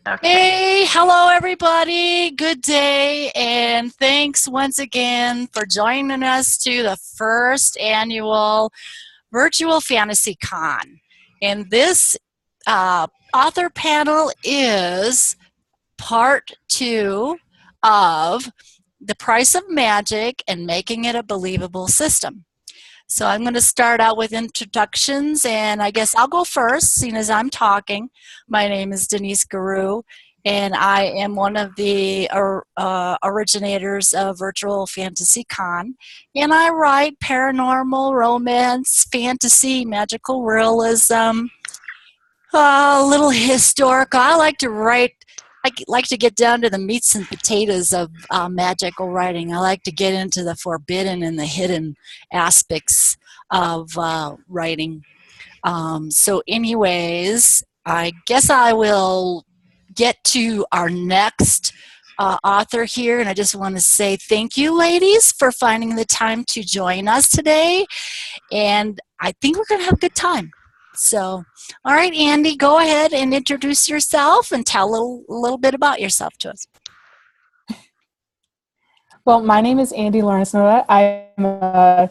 Okay. Hey, hello everybody. Good day, and thanks once again for joining us to the first annual Virtual FantasyCon. And this author panel is part two of The Price of Magic and Making It a Believable System. So I'm going to start out with introductions, and I guess I'll go first, seeing as I'm talking. My name is Denice Garrou, and I am one of the originators of Virtual FantasyCon. And I write paranormal, romance, fantasy, magical realism, a little historical. I like to write. I like to get down to the meats and potatoes of magical writing. I like to get into the forbidden and the hidden aspects of writing. So anyways, I guess I will get to our next author here, and I just want to say thank you, ladies, for finding the time to join us today, and I think we're going to have a good time. So, all right, Andi, go ahead and introduce yourself and tell a little bit about yourself to us. Well, my name is Andi Lawrencovna. I'm a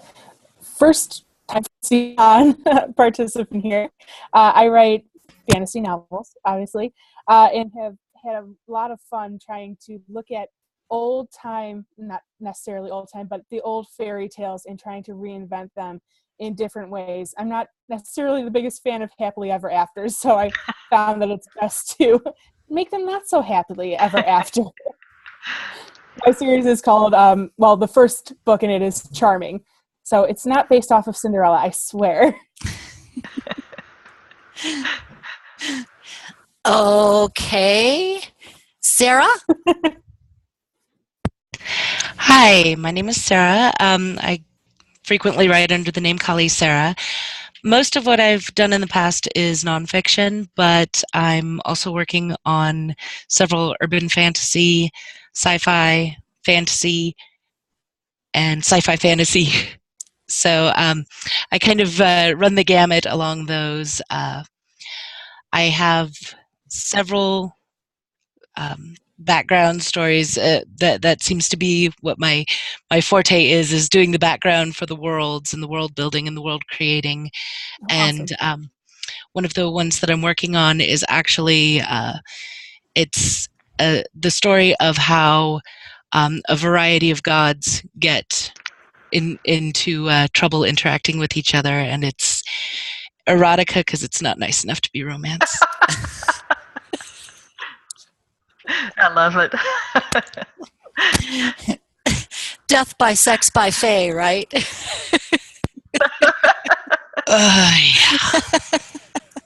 first FantasyCon participant here. I write fantasy novels, obviously, and have had a lot of fun trying to look at old time, not necessarily old time, but the old fairy tales and trying to reinvent them in different ways. I'm not necessarily the biggest fan of happily ever afters, so I found that it's best to make them not so happily ever after. My series is called, the first book in it is Charming. So it's not based off of Cinderella, I swear. Okay. Sara? Hi, my name is Sara. I frequently write under the name Sara. Most of what I've done in the past is nonfiction, but I'm also working on several urban fantasy, sci-fi, fantasy, and sci-fi fantasy. So I kind of run the gamut along those. I have several background stories that seems to be what my forte is doing the background for the worlds and the world building and the world creating. Awesome. And one of the ones that I'm working on is actually it's the story of how a variety of gods get into trouble interacting with each other, and it's erotica because it's not nice enough to be romance. I love it. Death by sex by fae, right? Yeah.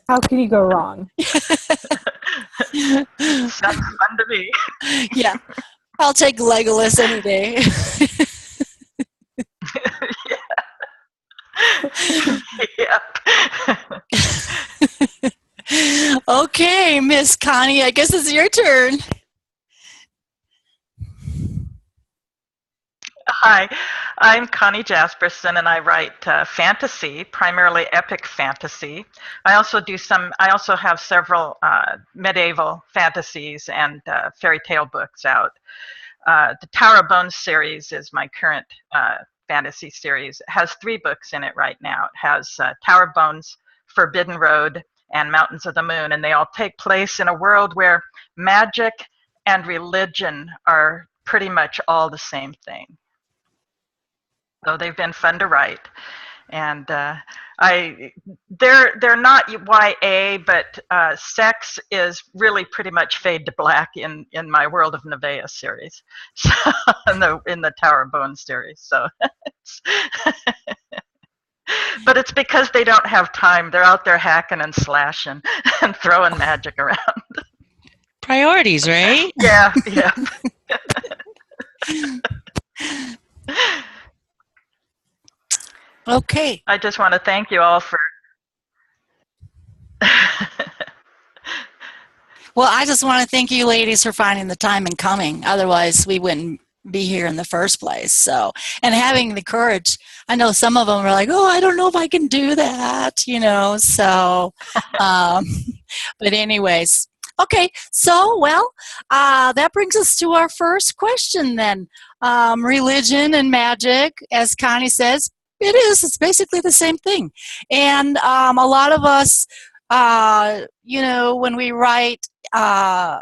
How can you go wrong? Sounds fun to me. Yeah. I'll take Legolas any day. Yep. Okay, Miss Connie, I guess it's your turn. Hi, I'm Connie Jasperson, and I write fantasy, primarily epic fantasy. I also have several medieval fantasies and fairy tale books out. The Tower of Bones series is my current fantasy series. It has 3 books in it right now. It has Tower of Bones, Forbidden Road, and Mountains of the Moon, and they all take place in a world where magic and religion are pretty much all the same thing. So they've been fun to write, and they're not YA, but sex is really pretty much fade to black in my World of Nevaeh series, so, in the Tower of Bones series. So, but it's because they don't have time. They're out there hacking and slashing and throwing magic around. Priorities, right? Yeah. Okay. I just want to thank you all for. Well, I just want to thank you ladies for finding the time and coming. Otherwise, we wouldn't be here in the first place. So, and having the courage. I know some of them are like, oh, I don't know if I can do that, so, but anyways. Okay, so, well, that brings us to our first question then. Religion and magic, as Connie says, it's basically the same thing. And a lot of us, when we write, I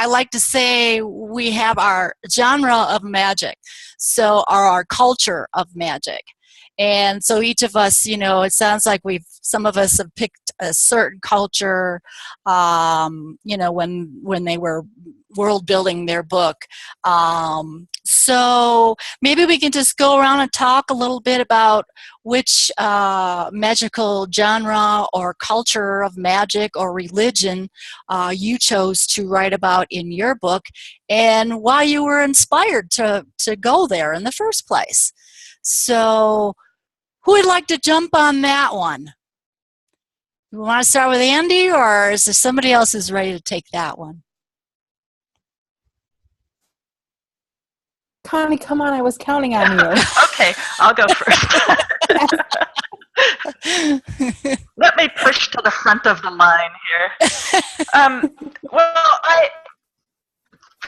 like to say we have our genre of magic, so our culture of magic. And so each of us, it sounds like some of us have picked a certain culture, when they were world building their book. So maybe we can just go around and talk a little bit about which magical genre or culture of magic or religion you chose to write about in your book, and why you were inspired to go there in the first place. So who would like to jump on that one? You want to start with Andi, or is there somebody else who's ready to take that one? Connie, come on, I was counting on you. Okay, I'll go first. Let me push to the front of the line here.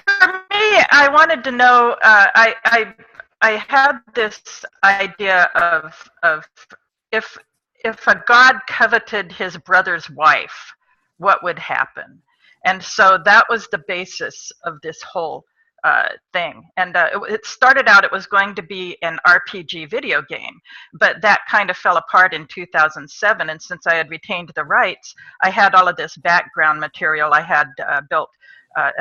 For me, I wanted to know, I had this idea of if a god coveted his brother's wife, what would happen? And so that was the basis of this whole thing. And it started out, it was going to be an RPG video game, but that kind of fell apart in 2007. And since I had retained the rights, I had all of this background material. I had built I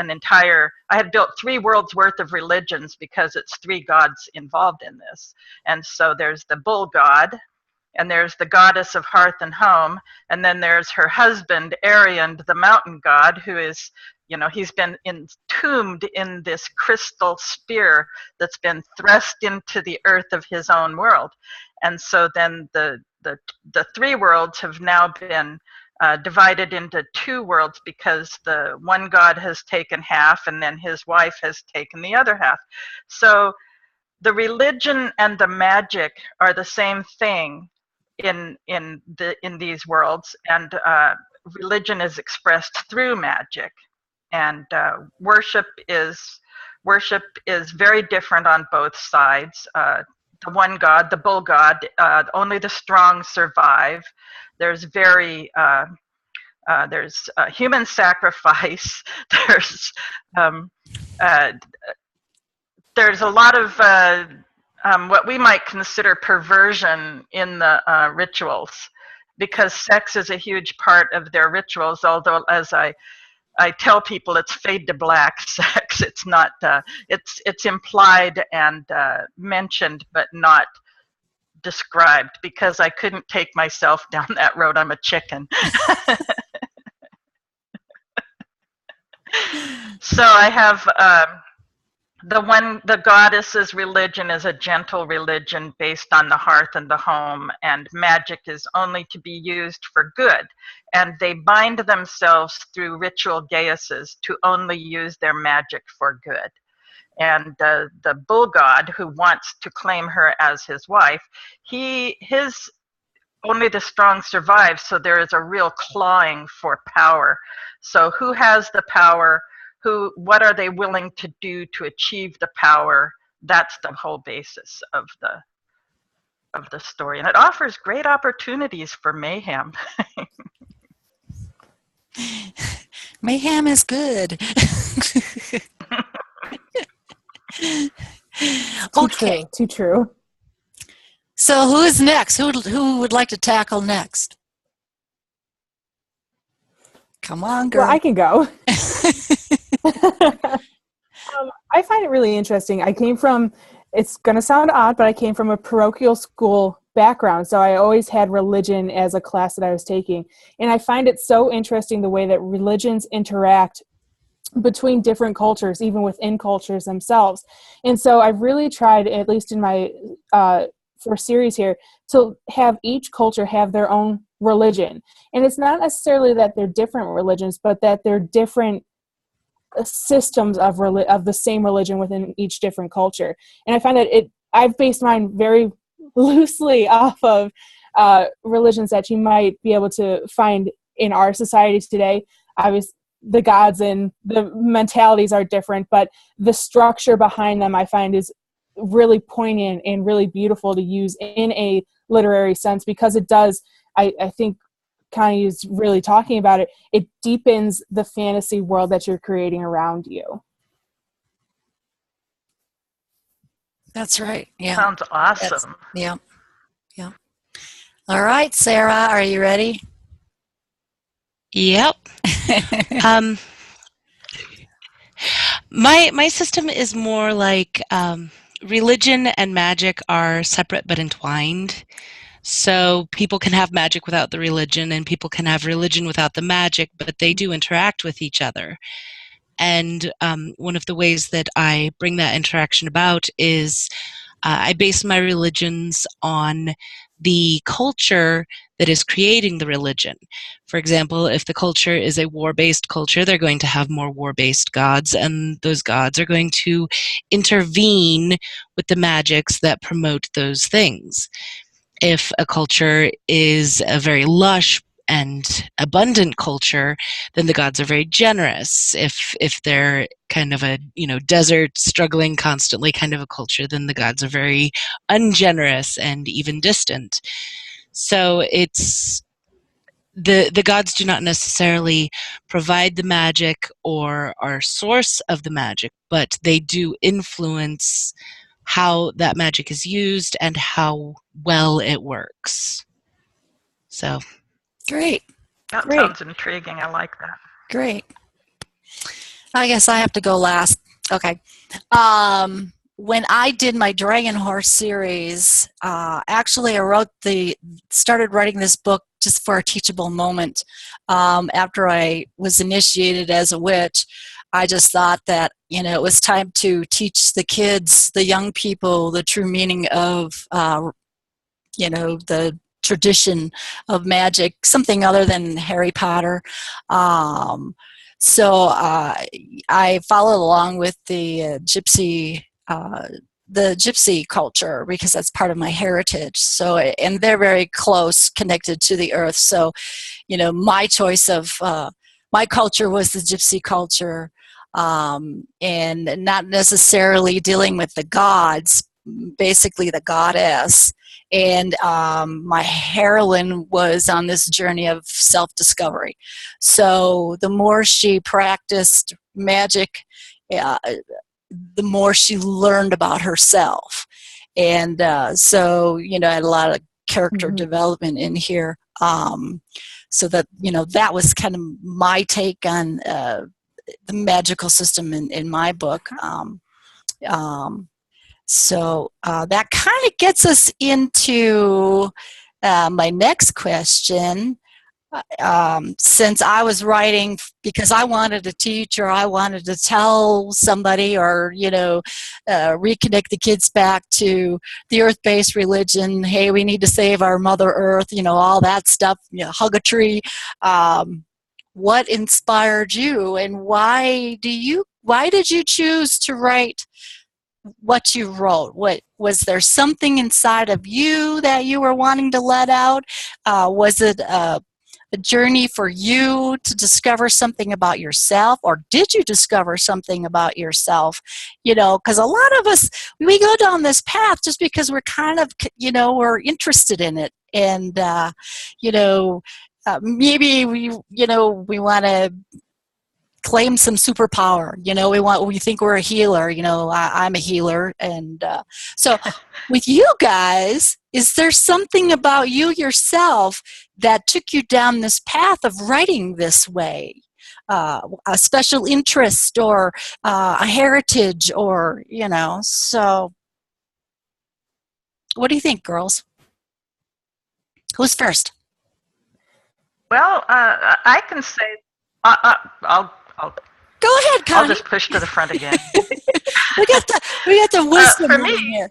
had built 3 worlds worth of religions, because it's 3 gods involved in this. And so there's the bull god, and there's the goddess of hearth and home, and then there's her husband, Arion, the mountain god, who is, he's been entombed in this crystal spear that's been thrust into the earth of his own world. And so then the 3 worlds have now been divided into 2 worlds, because the one god has taken half, and then his wife has taken the other half. So the religion and the magic are the same thing in these worlds, and religion is expressed through magic, and worship is very different on both sides. The one god, the bull god, only the strong survive. There's human sacrifice. There's a lot of what we might consider perversion in the rituals, because sex is a huge part of their rituals. Although, as I tell people, it's fade to black sex. It's not. It's implied and mentioned, but not described, because I couldn't take myself down that road. I'm a chicken. So I have the goddess's religion is a gentle religion based on the hearth and the home, and magic is only to be used for good. And they bind themselves through ritual geases to only use their magic for good. And the bull god, who wants to claim her as his wife, only the strong survive, so there is a real clawing for power. So who has the power? What are they willing to do to achieve the power? That's the whole basis of the story. And it offers great opportunities for mayhem. Mayhem is good. Okay. Too true. So who is next? Who would like to tackle next? Come on, girl. Well, I can go. I find it really interesting. It's going to sound odd, but I came from a parochial school background, so I always had religion as a class that I was taking. And I find it so interesting the way that religions interact between different cultures, even within cultures themselves. And so I've really tried, at least in my first series here, to have each culture have their own religion. And it's not necessarily that they're different religions, but that they're different systems of the same religion within each different culture. And I find that I've based mine very loosely off of religions that you might be able to find in our society today. the gods and the mentalities are different, but the structure behind them I find is really poignant and really beautiful to use in a literary sense, because it does, I think Connie is really talking about it, it deepens the fantasy world that you're creating around you. That's right. Yeah. Sounds awesome. Yeah. Yeah. All right, Sara, are you ready? Yep. My system is more like religion and magic are separate but entwined. So people can have magic without the religion, and people can have religion without the magic, but they do interact with each other. And one of the ways that I bring that interaction about is I base my religions on the culture that is creating the religion. For example, if the culture is a war-based culture, they're going to have more war-based gods, and those gods are going to intervene with the magics that promote those things. If a culture is a very lush and abundant culture, then the gods are very generous. If they're kind of a desert, struggling constantly kind of a culture, then the gods are very ungenerous and even distant. So it's the gods do not necessarily provide the magic or are source of the magic, but they do influence how that magic is used and how well it works. So Great. That Great. sounds intriguing. I like that. Great. I guess I have to go last. Okay. When I did my Dragon Horse series, actually I started writing this book just for a teachable moment. After I was initiated as a witch, I just thought that, it was time to teach the kids, the young people, the true meaning of, the tradition of magic, something other than Harry Potter. So I followed along with the gypsy culture, because that's part of my heritage. So, and they're very close connected to the earth. So, my choice of my culture was the gypsy culture, and not necessarily dealing with the gods, basically the goddess. And my heroine was on this journey of self-discovery. So the more she practiced magic, the more she learned about herself. And so, I had a lot of character development in here. So that, that was kind of my take on the magical system in my book. So that kind of gets us into my next question. Since I was writing because I wanted to teach, or I wanted to tell somebody, or reconnect the kids back to the earth-based religion, hey, we need to save our Mother Earth, all that stuff, hug a tree. What inspired you, and why did you choose to write what you wrote? What was there something inside of you that you were wanting to let out? Was it a journey for you to discover something about yourself, or did you discover something about yourself? Because a lot of us, we go down this path just because we're kind of, we're interested in it, and maybe we want to claim some superpower. We think we're a healer. I'm a healer, and so with you guys, is there something about you yourself that took you down this path of writing this way? A special interest, or a heritage, or so what do you think, girls? Who's first? Well, I can say I'll Go ahead, Connie. I'll just push to the front again. we got the wisdom for room me, here.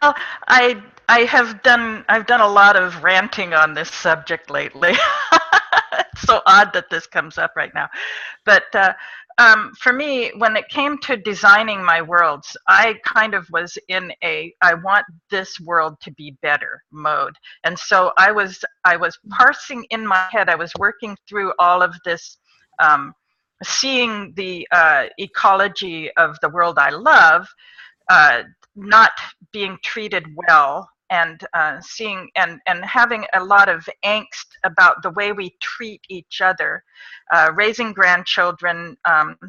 well, I've done a lot of ranting on this subject lately. It's so odd that this comes up right now, but for me, when it came to designing my worlds, I kind of was in a I want this world to be better mode. And so I was parsing in my head, I was working through all of this, seeing the ecology of the world I love not being treated well, and seeing and having a lot of angst about the way we treat each other, raising grandchildren,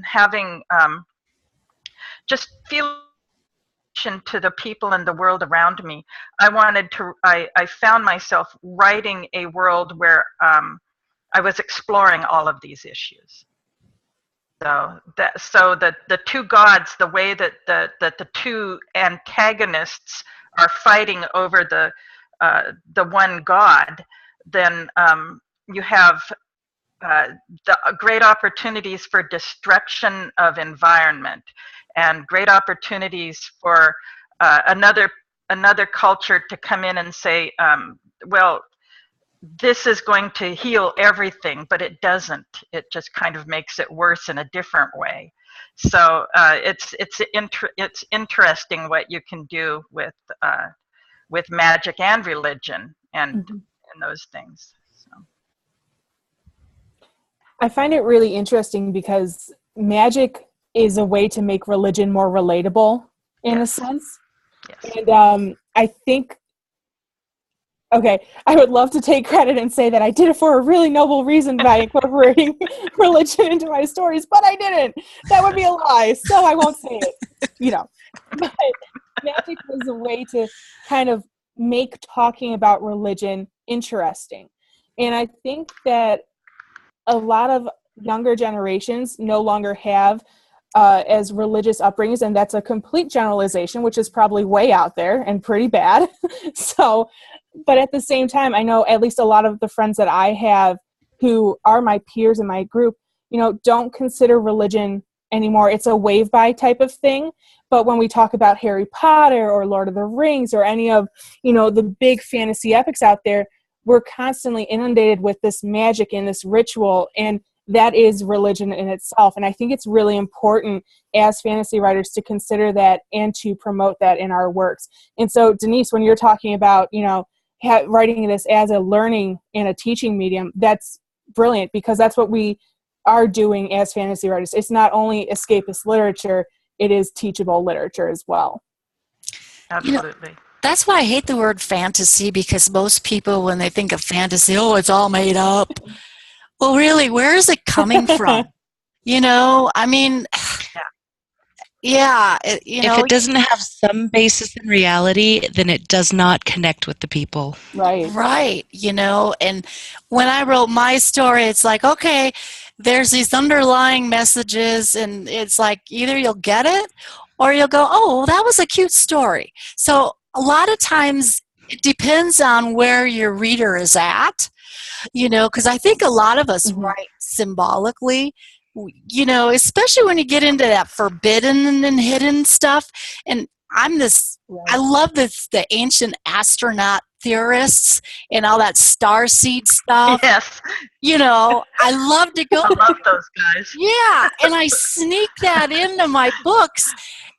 having just feeling to the people in the world around me. I found myself writing a world where I was exploring all of these issues. So the two gods, the way that the two antagonists are fighting over the one god, then you have the great opportunities for destruction of environment, and great opportunities for another culture to come in and say, well, this is going to heal everything, but it doesn't. It just kind of makes it worse in a different way. So it's interesting what you can do with magic and religion and those things. So. I find it really interesting because magic is a way to make religion more relatable in a sense. Yes. And I think, okay, I would love to take credit and say that I did it for a really noble reason by incorporating religion into my stories, but I didn't. That would be a lie, so I won't say it, you know. But magic was a way to kind of make talking about religion interesting. And I think that a lot of younger generations no longer have as religious upbringings, and that's a complete generalization, which is probably way out there and pretty bad. So, but at the same time, I know at least a lot of the friends that I have who are my peers in my group, you know, don't consider religion anymore. It's a wave by type of thing. But when we talk about Harry Potter or Lord of the Rings or any of, you know, the big fantasy epics out there, we're constantly inundated with this magic and this ritual, and that is religion in itself. And I think it's really important as fantasy writers to consider that and to promote that in our works. And so, Denice, when you're talking about, you know, writing this as a learning and a teaching medium, that's brilliant, because that's what we are doing as fantasy writers. It's not only escapist literature, it is teachable literature as well. Absolutely. You know, that's why I hate the word fantasy, because most people, when they think of fantasy, oh, it's all made up. Well, really, where is it coming from? You know, I mean, yeah, you know. If it doesn't have some basis in reality, then it does not connect with the people. Right. Right, you know, and when I wrote my story, it's like, okay, there's these underlying messages, and it's like either you'll get it or you'll go, oh, well, that was a cute story. So a lot of times it depends on where your reader is at, you know, because I think a lot of us write symbolically, you know, especially when you get into that forbidden and hidden stuff. And I love the ancient astronaut theorists and all that starseed stuff. Yes. You know, I love to go. I love those guys. Yeah, and I sneak that into my books.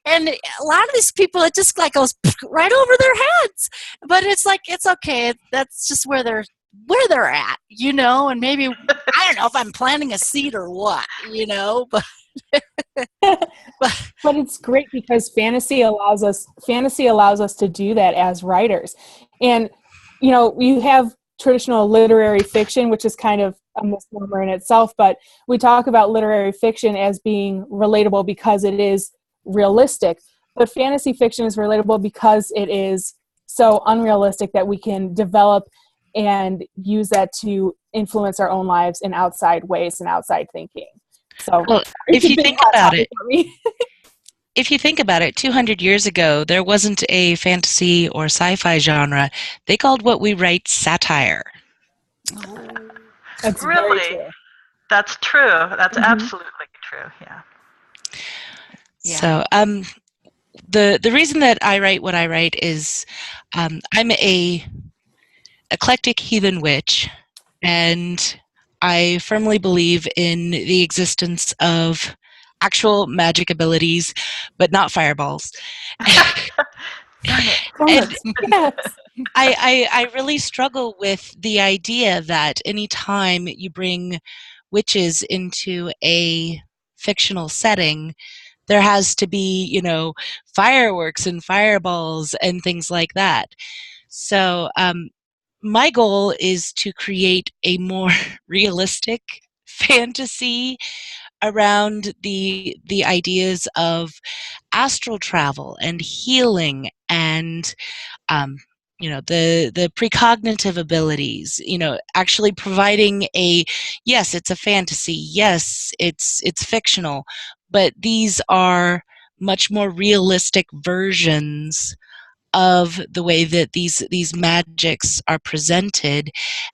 And a lot of these people, it just like goes right over their heads. But it's like, it's okay. That's just where they're at, you know, and maybe, I don't know if I'm planting a seed or what, you know, but but it's great because fantasy allows us to do that as writers. And, you know, you have traditional literary fiction, which is kind of a misnomer in itself, but we talk about literary fiction as being relatable because it is realistic. But fantasy fiction is relatable because it is so unrealistic that we can develop and use that to influence our own lives in outside ways and outside thinking. So, well, if you think about it, 200 years ago, there wasn't a fantasy or sci-fi genre. They called what we write satire. That's really very true. That's true. That's absolutely true. Yeah. So, the reason that I write what I write is, I'm a eclectic heathen witch, and I firmly believe in the existence of actual magic abilities, but not fireballs. And Yes. I really struggle with the idea that anytime you bring witches into a fictional setting, there has to be, fireworks and fireballs and things like that. So my goal is to create a more realistic fantasy around the ideas of astral travel and healing and the precognitive abilities, actually providing yes, it's a fantasy, yes, it's fictional, but these are much more realistic versions of the way that these magics are presented,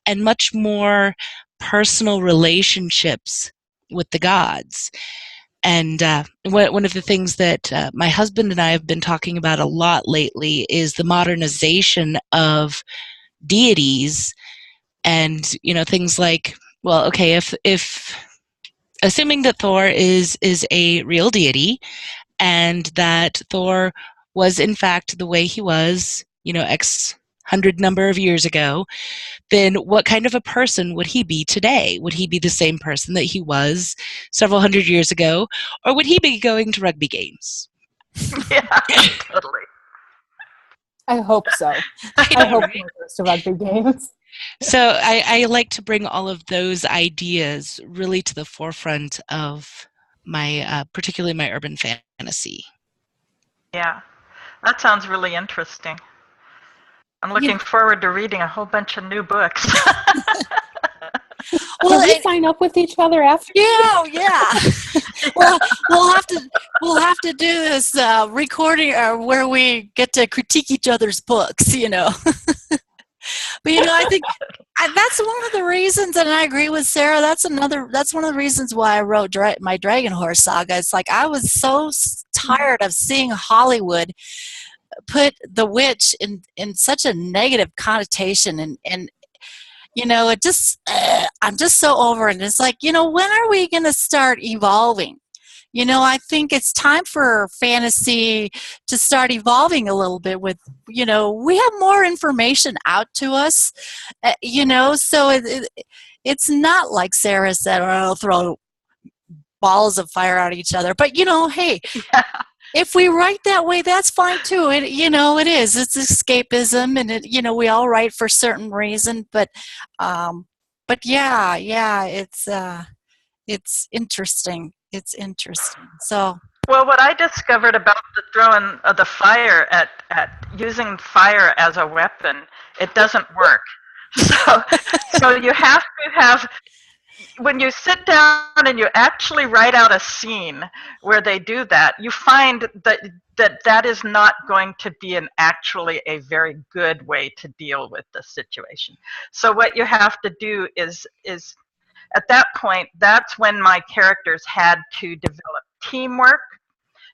and much more personal relationships with the gods. And one of the things that my husband and I have been talking about a lot lately is the modernization of deities, and things like, well, okay, if assuming that Thor is a real deity, and that Thor was in fact the way he was, X hundred number of years ago, then what kind of a person would he be today? Would he be the same person that he was several hundred years ago? Or would he be going to rugby games? Yeah, totally. I hope so. I hope he goes to rugby games. So I like to bring all of those ideas really to the forefront of my, particularly my urban fantasy. Yeah, that sounds really interesting. I'm looking forward to reading a whole bunch of new books. Well, can we sign up with each other after? Yeah. Well, we'll have to do this recording where we get to critique each other's books, But I think that's one of the reasons, and I agree with Sarah. That's one of the reasons why I wrote my Dragon Horse saga. It's like I was so tired of seeing Hollywood put the witch in such a negative connotation, and it just I'm just so over it. And it's like, when are we going to start evolving? I think it's time for fantasy to start evolving a little bit with, we have more information out to us, so it's not like Sarah said, oh, throw balls of fire at each other. But, hey, if we write that way, that's fine too. It is. It's escapism, and we all write for a certain reason. But yeah, it's interesting. It's interesting. So. Well, what I discovered about the throwing of the fire at using fire as a weapon, it doesn't work. So you have to have, when you sit down and you actually write out a scene where they do that, you find that is not going to be actually a very good way to deal with the situation. So what you have to do is at that point, that's when my characters had to develop teamwork.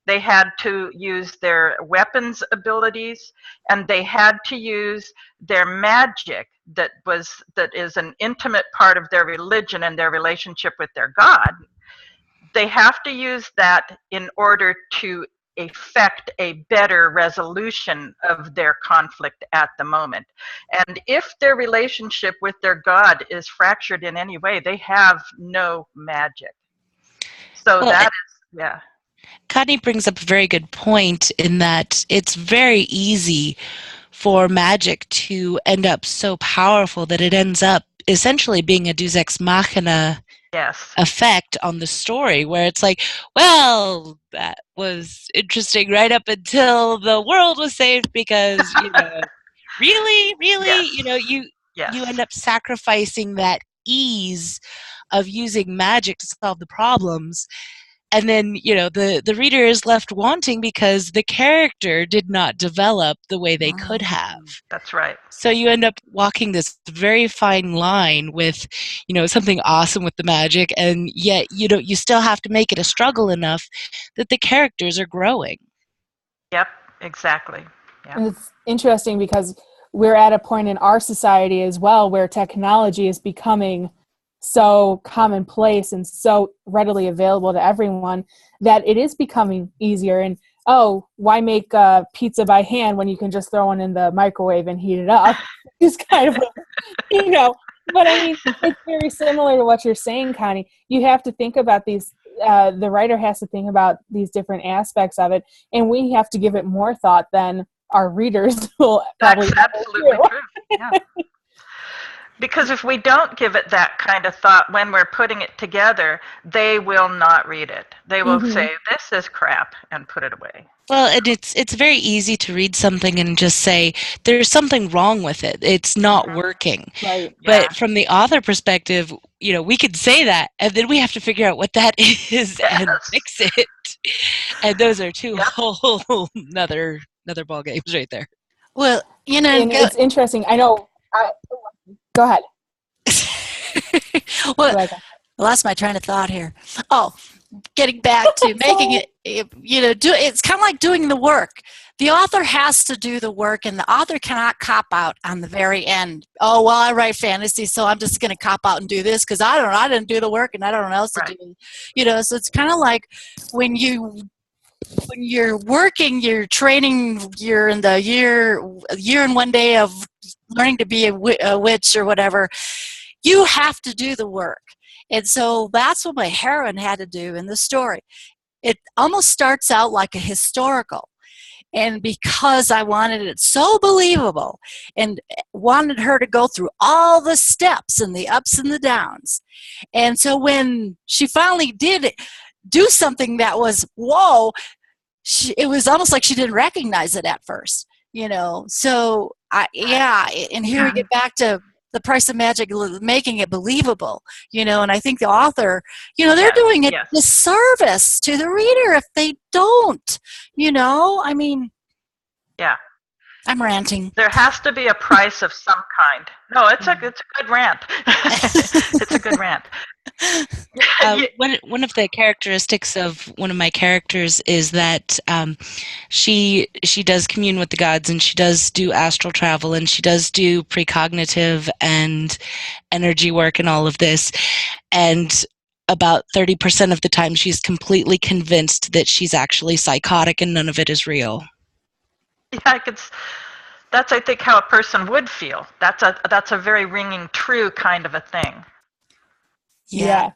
They had to use their weapons abilities, and they had to use their magic that is an intimate part of their religion and their relationship with their God. They have to use that in order to effect a better resolution of their conflict at the moment. And if their relationship with their God is fractured in any way, they have no magic. So that is, yeah. Connie brings up a very good point in that it's very easy for magic to end up so powerful that it ends up essentially being a deus ex machina effect on the story, where it's like, well, that was interesting right up until the world was saved, because really you end up sacrificing that ease of using magic to solve the problems, and then the reader is left wanting because the character did not develop the way they could have. That's right. So you end up walking this very fine line with something awesome with the magic, and yet you still have to make it a struggle enough that the characters are growing. Yep, exactly. Yep. And it's interesting because we're at a point in our society as well where technology is becoming so commonplace and so readily available to everyone that it is becoming easier. And oh, why make pizza by hand when you can just throw one in the microwave and heat it up? It's kind of, but I mean, it's very similar to what you're saying, Connie. You have to think about these, the writer has to think about these different aspects of it, and we have to give it more thought than our readers will probably. That's absolutely true. Yeah. Because if we don't give it that kind of thought when we're putting it together, they will not read it. They will say, this is crap, and put it away. Well, and it's very easy to read something and just say, there's something wrong with it. It's not working. Right. But from the author perspective, we could say that, and then we have to figure out what that is and fix it. And those are two whole another ball games right there. Well, and it's interesting. I know. Go ahead. Well, I lost my train of thought here. Oh, getting back to making it, it's kind of like doing the work. The author has to do the work, and the author cannot cop out on the very end. Oh, well, I write fantasy, so I'm just going to cop out and do this because I didn't do the work, and I don't know what else to do. So it's kind of like when you're working, you're training, you're in the year and 1 day of learning to be a witch or whatever, you have to do the work. And so that's what my heroine had to do in the story. It almost starts out like a historical. And because I wanted it so believable and wanted her to go through all the steps and the ups and the downs. And so when she finally did do something that was, whoa, it was almost like she didn't recognize it at first. So and here we get back to the price of magic, making it believable, and I think the author, they're doing a disservice to the reader if they don't, I mean. Yeah. I'm ranting. There has to be a price of some kind. No, it's a good rant. It's a good rant. One of the characteristics of one of my characters is that she does commune with the gods, and she does do astral travel, and she does do precognitive and energy work and all of this. And about 30% of the time she's completely convinced that she's actually psychotic and none of it is real. Yeah, that's, I think, how a person would feel. That's a very ringing true kind of a thing. Yeah.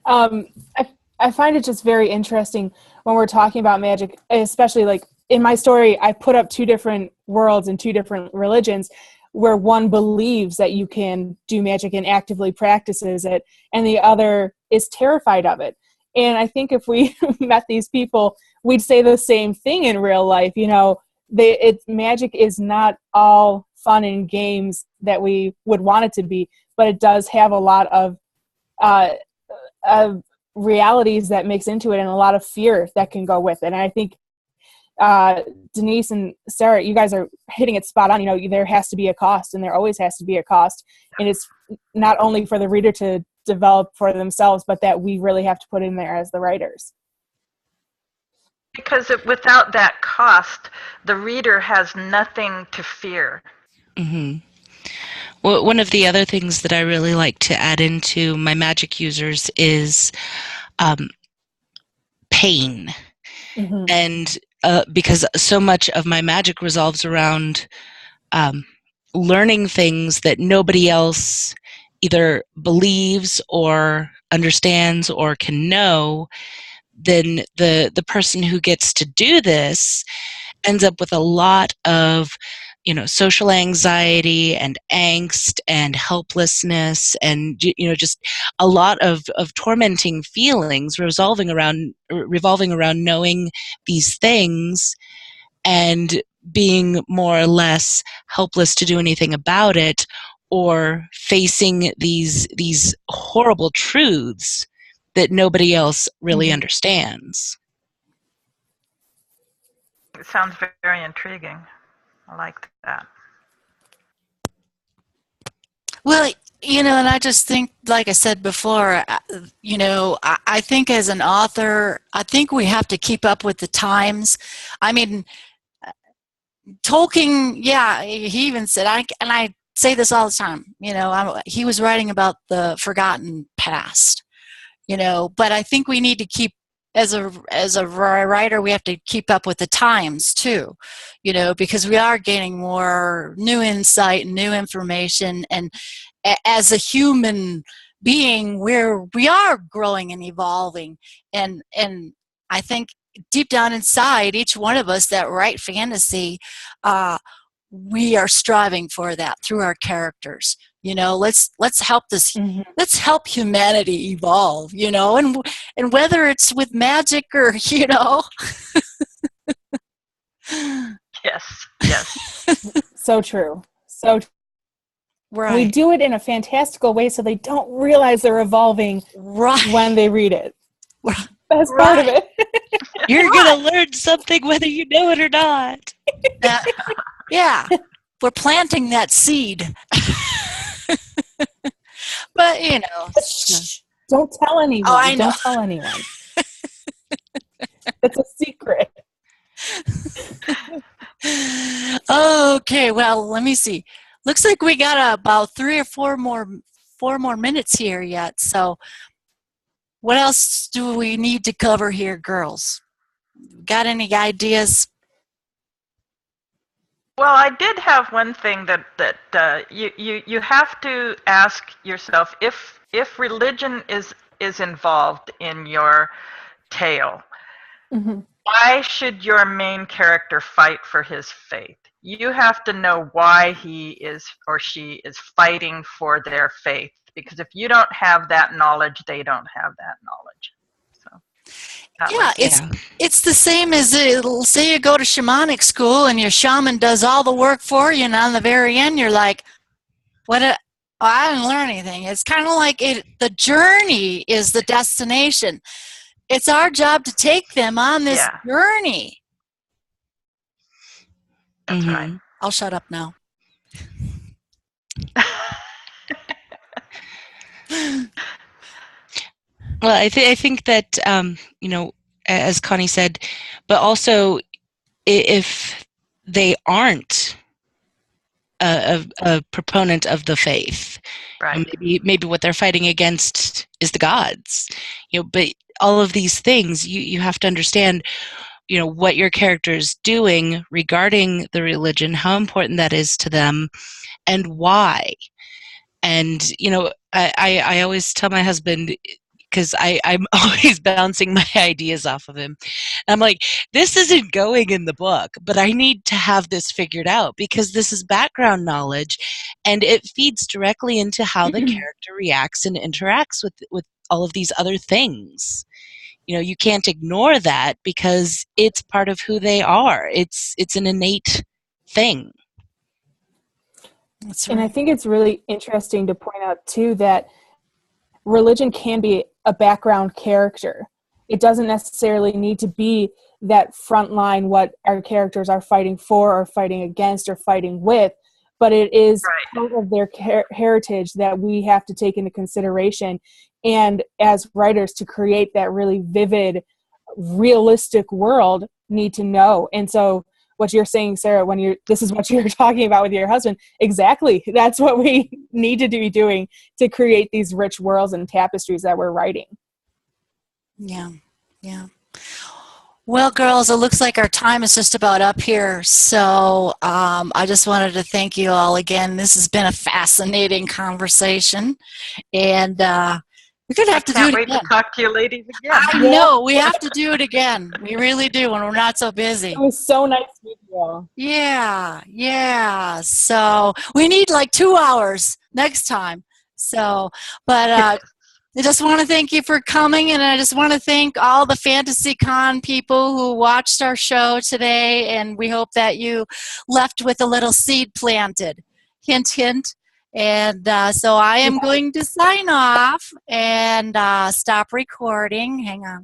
I find it just very interesting when we're talking about magic, especially like in my story, I put up two different worlds and two different religions where one believes that you can do magic and actively practices it, and the other is terrified of it. And I think if we met these people, we'd say the same thing in real life. Magic is not all fun and games that we would want it to be, but it does have a lot of realities that mix into it and a lot of fear that can go with it. And I think Denice and Sara, you guys are hitting it spot on. There has to be a cost, and there always has to be a cost. And it's not only for the reader to develop for themselves, but that we really have to put in there as the writers. Because without that cost, the reader has nothing to fear. Mm-hmm. Well, one of the other things that I really like to add into my magic users is pain. Mm-hmm. And because so much of my magic revolves around learning things that nobody else either believes or understands or can know, then the person who gets to do this ends up with a lot of social anxiety and angst and helplessness and just a lot of tormenting feelings revolving around knowing these things and being more or less helpless to do anything about it, or facing these horrible truths that nobody else really understands. It sounds very intriguing. I like that. Well, and I just think, like I said before, I think as an author, I think we have to keep up with the times. I mean, Tolkien, he even said, I say this all the time. He was writing about the forgotten past. But I think we need to keep, as a writer, we have to keep up with the times too, because we are gaining more new insight and new information, and as a human being, we are growing and evolving, and I think deep down inside each one of us that write fantasy, we are striving for that through our characters. Let's help this. Mhm. Let's help humanity evolve. And whether it's with magic or Yes. So true. So right. we do it in a fantastical way so they don't realize they're evolving Right. when they read it. Right. That's part of it. You're going to learn something whether you know it or not. Yeah. We're planting that seed. But, Shh, don't tell anyone. Oh, I know. Don't tell anyone. It's a secret. Okay, well, let me see. Looks like we got about 3 or 4 more minutes here yet. So what else do we need to cover here, girls? Got any ideas? Well, I did have one thing that you have to ask yourself if religion is involved in your tale. Mm-hmm. Why should your main character fight for his faith? You have to know why he is or she is fighting for their faith, because if you don't have that knowledge, they don't have that knowledge. So it's the same as say you go to shamanic school and your shaman does all the work for you, and on the very end you're like, I didn't learn anything. It's kind of like the journey is the destination. It's our job to take them on this journey. That's right. I'll shut up now. Well, I think that, as Connie said, but also if they aren't a proponent of the faith, right? Maybe what they're fighting against is the gods, but all of these things you have to understand, what your character is doing regarding the religion, how important that is to them, and why. And I always tell my husband, because I'm always bouncing my ideas off of him. I'm like, this isn't going in the book, but I need to have this figured out because this is background knowledge, and it feeds directly into how the character reacts and interacts with all of these other things. You can't ignore that because it's part of who they are. It's an innate thing. That's right. And I think it's really interesting to point out too that religion can be a background character. It doesn't necessarily need to be that front line, what our characters are fighting for or fighting against or fighting with, but it is part of their heritage that we have to take into consideration. And as writers, to create that really vivid, realistic world, need to know. And so what you're saying, Sarah, this is what you're talking about with your husband, exactly. That's what we need to be doing to create these rich worlds and tapestries that we're writing. Yeah. Well, girls, it looks like our time is just about up here. So I just wanted to thank you all again. This has been a fascinating conversation. And we're going to have to do it again. I can't wait to talk to you ladies again. I know. We have to do it again. We really do when we're not so busy. It was so nice to meet you all. Yeah. So we need like 2 hours next time. So, but I just want to thank you for coming, and I just want to thank all the FantasyCon people who watched our show today, and we hope that you left with a little seed planted. Hint, hint. And so I am going to sign off and stop recording. Hang on.